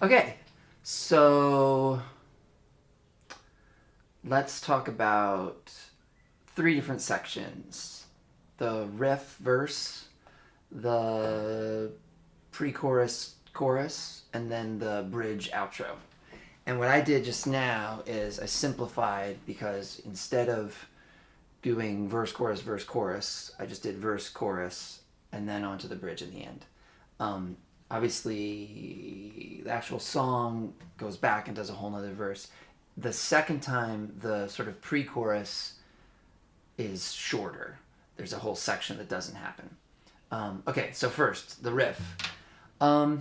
Okay, so let's talk about three different sections: the riff verse, the pre-chorus chorus, and then the bridge outro. And what I did just now is I simplified, because instead of doing verse chorus, I just did verse chorus and then onto the bridge in the end. Obviously, the actual song goes back and does a whole nother verse. The second time, the sort of pre-chorus is shorter. There's a whole section that doesn't happen. Okay, so first, the riff. I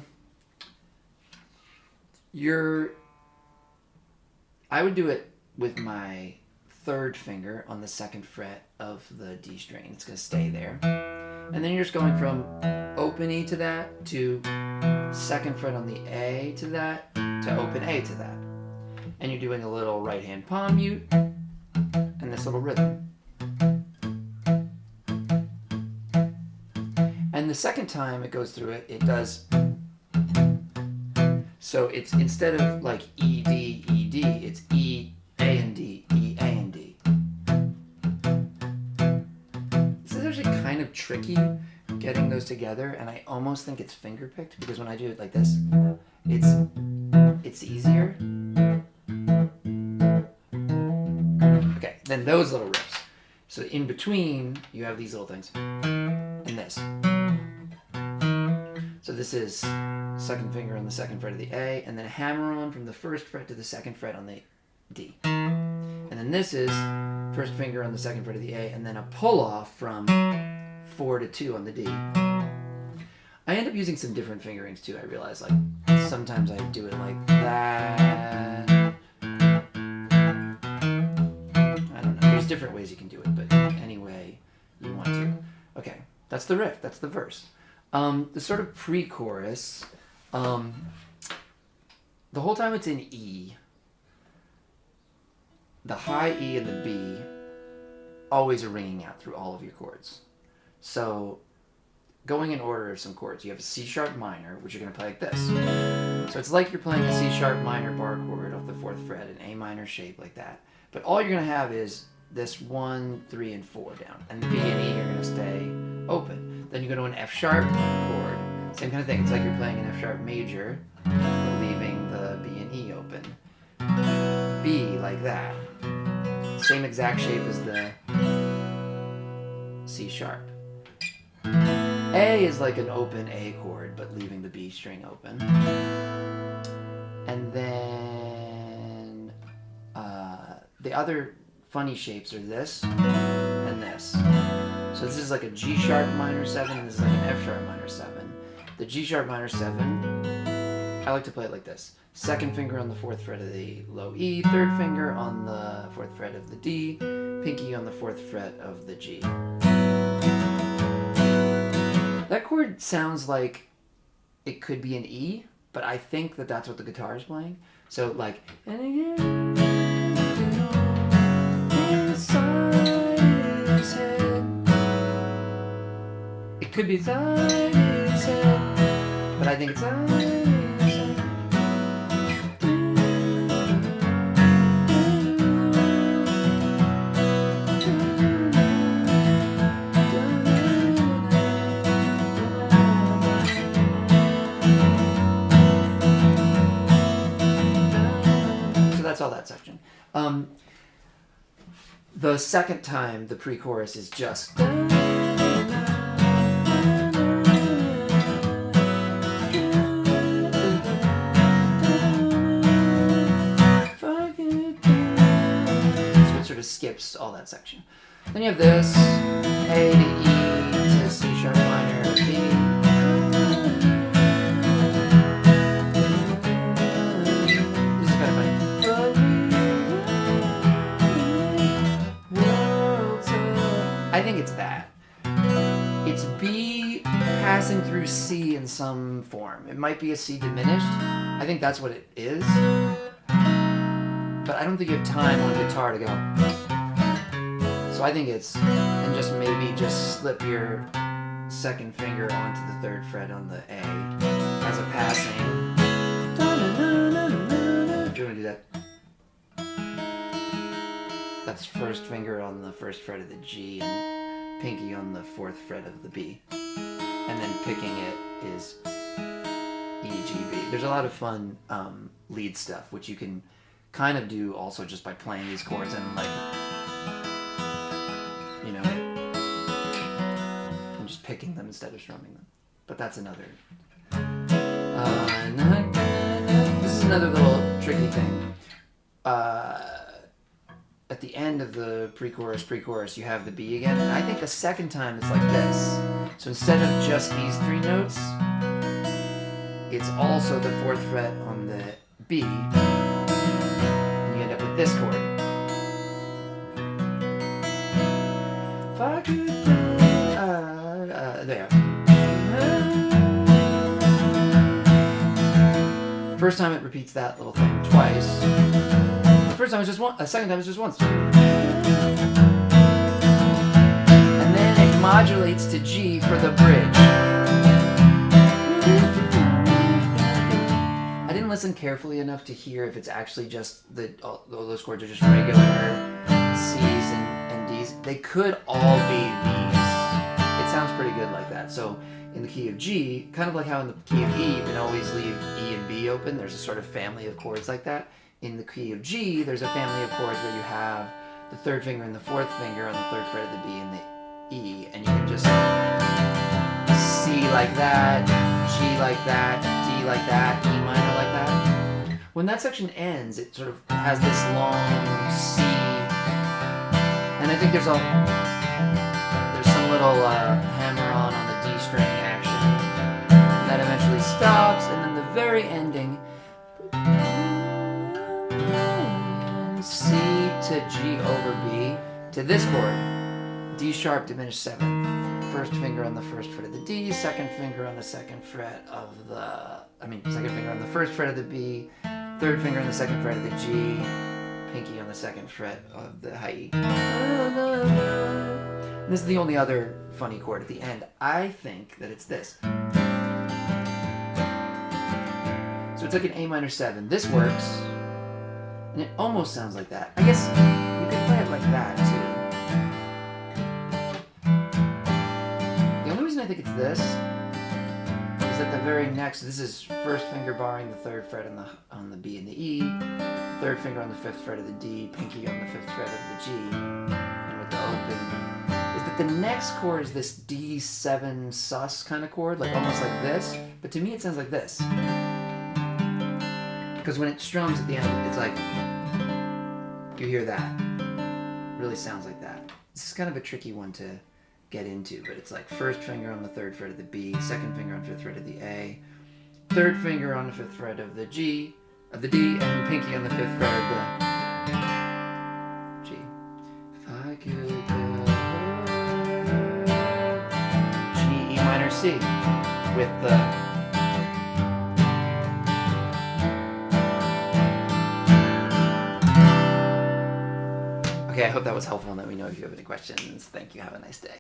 would do it with my third finger on the second fret of the D string. It's going to stay there. And then you're just going from open E to that to second fret on the A to that to open A to that. And you're doing a little right hand palm mute and this little rhythm. And the second time it goes through it, it does. So it's, instead of like E, D, E, D, it's E, A, and D, E, A, and D. This is actually kind of tricky getting those together, and I almost think it's finger picked, because when I do it like this, it's easier. Okay, then those little riffs. So in between, you have these little things, and this. So this is second finger on the second fret of the A, and then a hammer on from the first fret to the second fret on the D. And then this is first finger on the second fret of the A, and then a pull off from 4 to 2 on the D. I end up using some different fingerings too, I realize. Like, sometimes I do it like that. I don't know. There's different ways you can do it, but any way you want to. Okay, that's the riff, that's the verse. The sort of pre-chorus, the whole time it's in E, the high E and the B always are ringing out through all of your chords. So going in order of some chords, you have a C sharp minor, which you're going to play like this. So it's like you're playing a C sharp minor bar chord off the 4th fret, an A minor shape like that. But all you're going to have is this 1, 3, and 4 down. And the B and E are going to stay open. Then you go to an F sharp chord. Same kind of thing. It's like you're playing an F sharp major, but leaving the B and E open. B like that. Same exact shape as the C sharp. A is like an open A chord, but leaving the B string open. And then the other funny shapes are this and this. So this is like a G sharp minor 7, and this is like an F sharp minor 7. The G sharp minor 7, I like to play it like this. Second finger on the 4th fret of the low E, third finger on the 4th fret of the D, pinky on the 4th fret of the G. That chord sounds like it could be an E, but I think that that's what the guitar is playing. So like, and again, inside his head. It could be inside his head, but I think it's inside his head. So that's all that section. The second time, the pre-chorus is just. Sort of skips all that section. Then you have this A to E to C sharp minor B. This is kind of funny. I think it's that. It's B passing through C in some form. It might be a C diminished. I think that's what it is. But I don't think you have time on guitar to go. So I think it's, and just maybe just slip your second finger onto the 3rd fret on the A as a passing. you want to do that. That's first finger on the first fret of the G and pinky on the fourth fret of the B. And then picking it is E, G, B. There's a lot of fun lead stuff, which you can kind of do also just by playing these chords and like, you know, and just picking them instead of strumming them. But that's another. This is another little tricky thing. At the end of the pre-chorus, you have the B again. And I think the second time it's like this. So instead of just these three notes, it's also the fourth fret on the B. And you end up with this chord. There. First time it repeats that little thing twice. The first time it's just one. The second time it's just once. And then it modulates to G for the bridge. I didn't listen carefully enough to hear if it's actually just those chords are just regular C's and D's. They could all be these. It sounds pretty good like that. So in the key of G, kind of like how in the key of E, you can always leave E and B open. There's a sort of family of chords like that. In the key of G, there's a family of chords where you have the third finger and the fourth finger on the third fret of the B and the E, and you can just C like that, G like that, D like that, E minor like that. When that section ends, it sort of has this long C, and I think there's some little hammer-on the D string action that eventually stops, and then the very ending, C to G over B to this chord, D sharp diminished seventh, first finger on the first fret of the D, second finger on the second fret of the, second finger on the first fret of the B, third finger on the second fret of the G, pinky on the second fret of the high E. And this is the only other funny chord at the end. I think that it's this. So it's like an A minor 7. This works, and it almost sounds like that. I guess you could play it like that too. The only reason I think it's this is that the very next, this is first finger barring the third fret on the B and the E, third finger on the fifth fret of the D, pinky on the fifth fret of the G, and with the open, is that the next chord is this D7 sus kind of chord, like almost like this, but to me it sounds like this. Because when it strums at the end, it's like, you hear that. It really sounds like that. This is kind of a tricky one to get into, but it's like first finger on the third fret of the B, second finger on the fifth fret of the A, third finger on the fifth fret of the G, of the D, and pinky on the fifth fret of the G. If I could go G, E minor, C, with the Okay, I hope that was helpful and let me know if you have any questions. Thank you. Have a nice day.